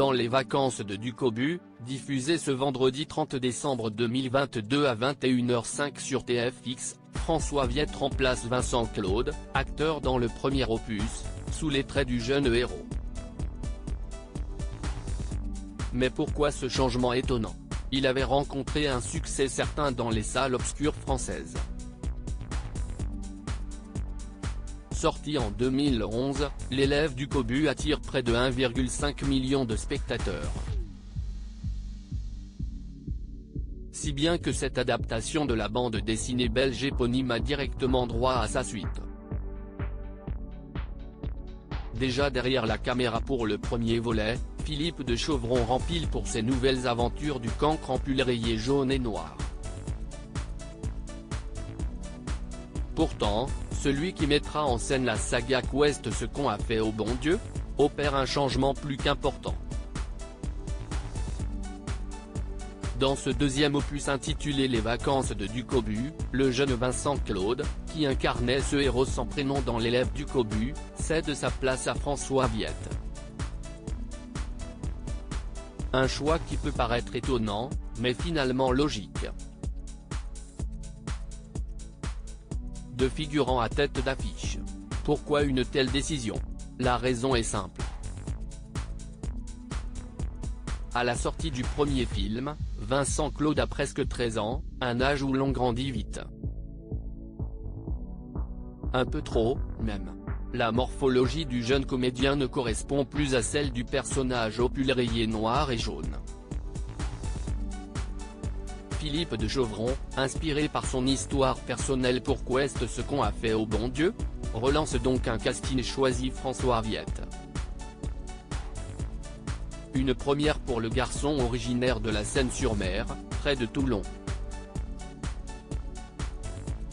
dans les vacances de Ducobu, diffusé ce vendredi 30 décembre 2022 à 21h05 sur TFX, François Viète remplace Vincent Claude, acteur dans le premier opus, sous les traits du jeune héros. Mais pourquoi ce changement étonnant? Il avait rencontré un succès certain dans les salles obscures françaises. Sorti en 2011, L'élève Ducobu attire près de 1,5 million de spectateurs. Si bien que cette adaptation de la bande dessinée belge éponyme a directement droit à sa suite. Déjà derrière la caméra pour le premier volet, Philippe de Chauvron rempile pour ses nouvelles aventures du cancre en pull rayé jaune et noir. Pourtant, celui qui mettra en scène la saga Quest Ce qu'on a fait au bon Dieu, opère un changement plus qu'important. Dans ce deuxième opus intitulé Les vacances de Ducobu, le jeune Vincent Claude, qui incarnait ce héros sans prénom dans L'élève Ducobu, cède sa place à François Viète. Un choix qui peut paraître étonnant, mais finalement logique. Deux figurants à tête d'affiche. Pourquoi une telle décision? La raison est simple. À la sortie du premier film, Vincent Claude a presque 13 ans, un âge où l'on grandit vite. Un peu trop, même. La morphologie du jeune comédien ne correspond plus à celle du personnage au pull rayé noir et jaune. Philippe de Chauvron, inspiré par son histoire personnelle pour Quest Ce qu'on a fait au bon Dieu, relance donc un casting et choisit François Viète. Une première pour le garçon originaire de la Seine-sur-Mer, près de Toulon.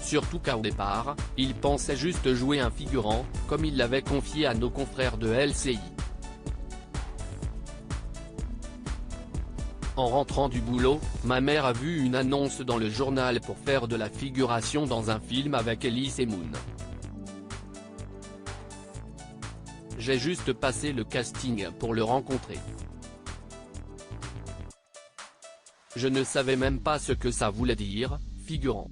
Surtout qu'au départ, il pensait juste jouer un figurant, comme il l'avait confié à nos confrères de LCI. En rentrant du boulot, ma mère a vu une annonce dans le journal pour faire de la figuration dans un film avec Elise Moon. J'ai juste passé le casting pour le rencontrer. Je ne savais même pas ce que ça voulait dire, figurant.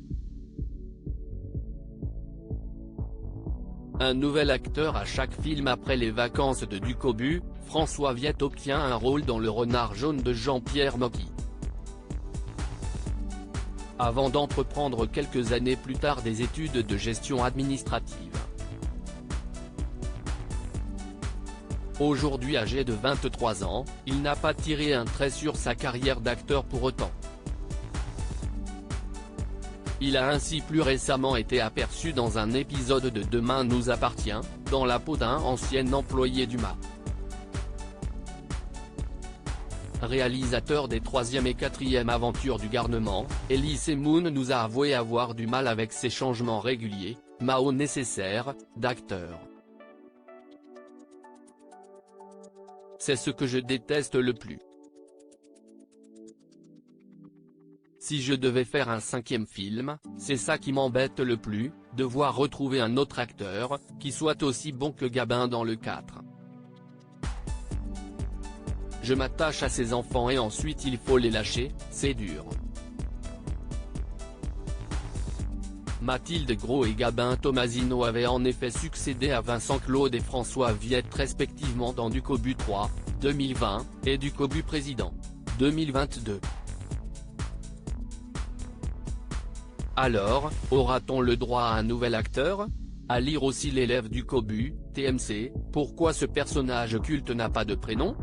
Un nouvel acteur à chaque film après les vacances de Ducobu, François Viète obtient un rôle dans Le Renard jaune de Jean-Pierre Mocky. Avant d'entreprendre quelques années plus tard des études de gestion administrative. Aujourd'hui âgé de 23 ans, il n'a pas tiré un trait sur sa carrière d'acteur pour autant. Il a ainsi plus récemment été aperçu dans un épisode de Demain nous appartient, dans la peau d'un ancien employé du MA. Réalisateur des 3e et 4e aventures du garnement, Elise Moon nous a avoué avoir du mal avec ces changements réguliers, Mao nécessaires, d'acteur. C'est ce que je déteste le plus. Si je devais faire un 5e film, c'est ça qui m'embête le plus, devoir retrouver un autre acteur, qui soit aussi bon que Gabin dans le 4. Je m'attache à ces enfants et ensuite il faut les lâcher, c'est dur. Mathilde Gros et Gabin Tomasino avaient en effet succédé à Vincent Claude et François Viète respectivement dans Ducobu 3, 2020, et Ducobu Président, 2022. Alors, aura-t-on le droit à un nouvel acteur? À lire aussi L'élève Ducobu, TMC, pourquoi ce personnage culte n'a pas de prénom?